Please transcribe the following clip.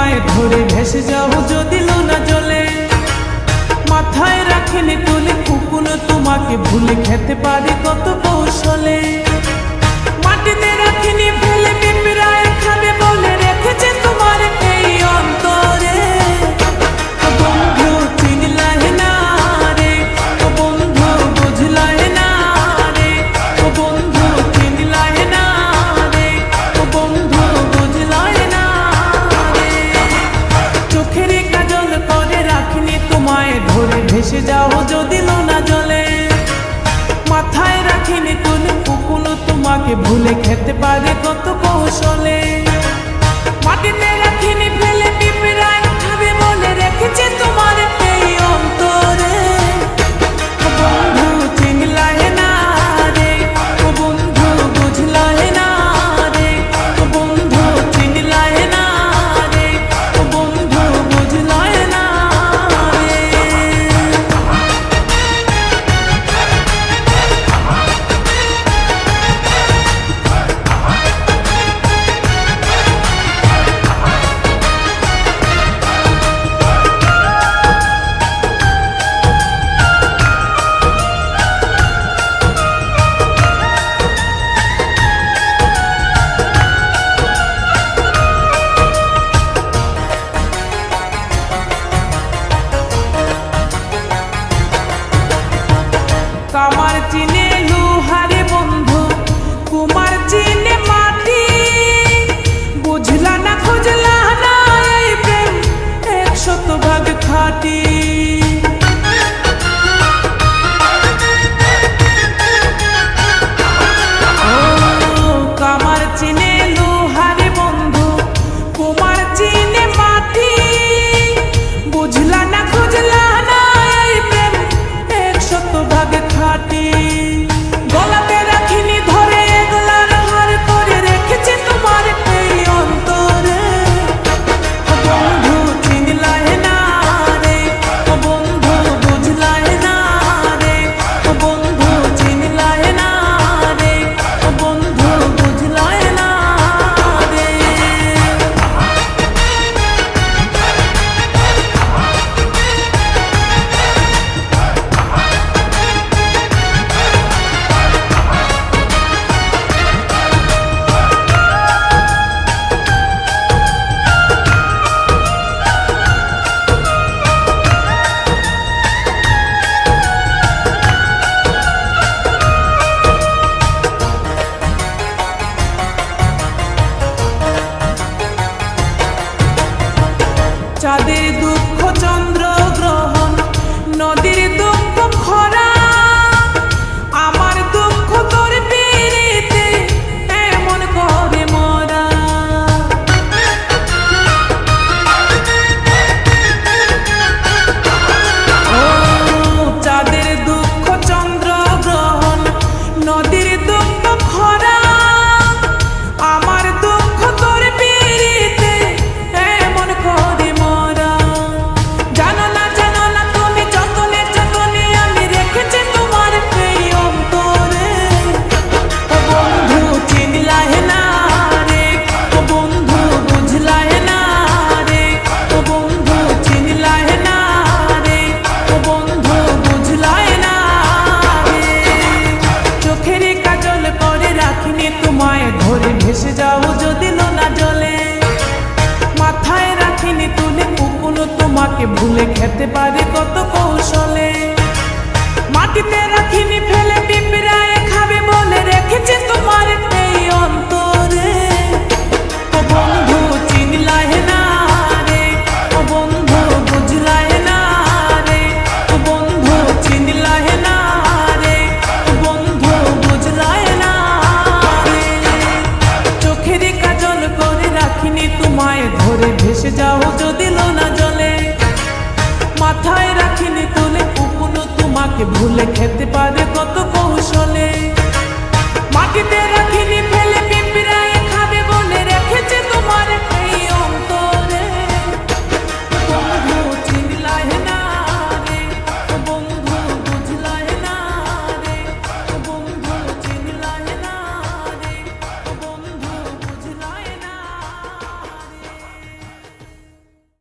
তোমায় ধরে ভেসে যাও যদি লোনা জলে। মাথায় রাখিনি তুলে কুকুনো তোমাকে ভুলে খেতে পারে কত কৌশলে। মাটিতে রাখিনি ফেলে পিঁপড়ায় খাবে বলে রেখেছে তোমার এই অন্তরে। ও বন্ধু চিনলাই না রে, ও বন্ধু বুঝলাই না রে, ও বন্ধু চিনলাই না রে, ও বন্ধু বুঝলাই না রে। চোখের কাজল করে রাখিনি তোমায় ধরে ভেসে যাও যদি লোনা জলে। মাথায় রাখিনি তুলে কুকুনো তোমাকে ভুলে খেতে পারে কত কৌশলে। মাটিতে রাখিনি ফেলে পিঁপড়ায় খাবে বলে রেখেছে তোমার এই অন্তরে। ও বন্ধু চিনলাই না রে, ও বন্ধু বুঝলাই না রে, ও বন্ধু চিনলাই না রে, ও বন্ধু বুঝলাই না রে। কামার চিনে লোহারে বন্ধু, কুমার চিনে মাটি। বুঝলা না খুঁজলা না এই প্রেম 100% খাঁটি। কামার চিনে লোহারে বন্ধু, কুমার চিনে মাটি। বুঝলা না খুঁজলা না এই প্রেম 100% খাঁটি। গলাতে রাখিনি ধরে গলার হার করে রেখেছে তোমার এই অন্তরে। ও বন্ধু চিনলাই না রে, ও বন্ধু বুঝলাই না রে, ও বন্ধু চিনলাই না রে, ও বন্ধু বুঝলাই না রে। চাঁদের দুঃখ চন্দ্র গ্রহণ, নদীর দুঃখ খরা। আমার দুঃখ তোর পিরিতে এমন করে মরা। ও চাঁদের দুঃখ চন্দ্র গ্রহণ, নদীর দুঃখ খরা। আমার দুঃখ তোর পিরিতে এমন করে মরা। জানো না তুমি যতনে যতনে আমি রেখেছি তোমার এই অন্তরে। ও বন্ধু চিনলাই না রে, ও বন্ধু বুঝলাই না রে, ও বন্ধু চিনলাই না রে, ও বন্ধু বুঝলাই না রে। চোখের কাজল করে রাখিনি তোমায় ধরে ভেসে যাও যদি লোনা জলে। মাথায় রাখিনি তুলে কুকুনো তোমাকে ভুলে খেতে পারে কত কৌশলে। মাটিতে রাখিনি ফেলে পিঁপড়ায় খাবে বলে রেখেছে তোমার এই অন্তরে। ও বন্ধু চিনলাই না রে, ও বন্ধু বুঝলাই না রে, ও বন্ধু চিনলাই না রে, ও বন্ধু বুঝলাই না রে। চোখের কাজল করে রাখিনি তোমায় ধরে ভেসে যাও যদি লোনা জলে। মাথায় রাখিনি তুলে কুকুনো তোমাকে ভুলে খেতে পারে কত কৌশলে। মাটিতে রাখিনি ফেলে